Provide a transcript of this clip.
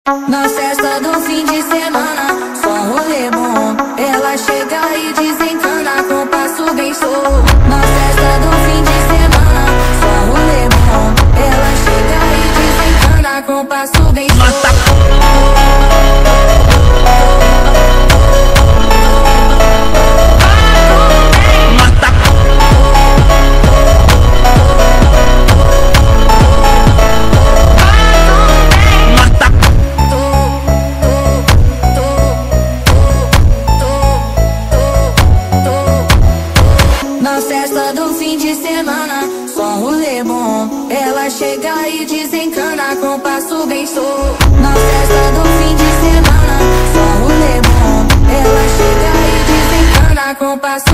Na festa do fim de semana, só rolê bom. Ela chega e desencana com passo bem solto. Na festa do fim de semana, só rolê bom. Ela chega e desencana com passo bem solto. Na festa do fim de semana, só rolê bom. Ela chega e desencana com passo bem solto. Na festa do fim de semana, só rolê bom. Ela chega e desencana com passo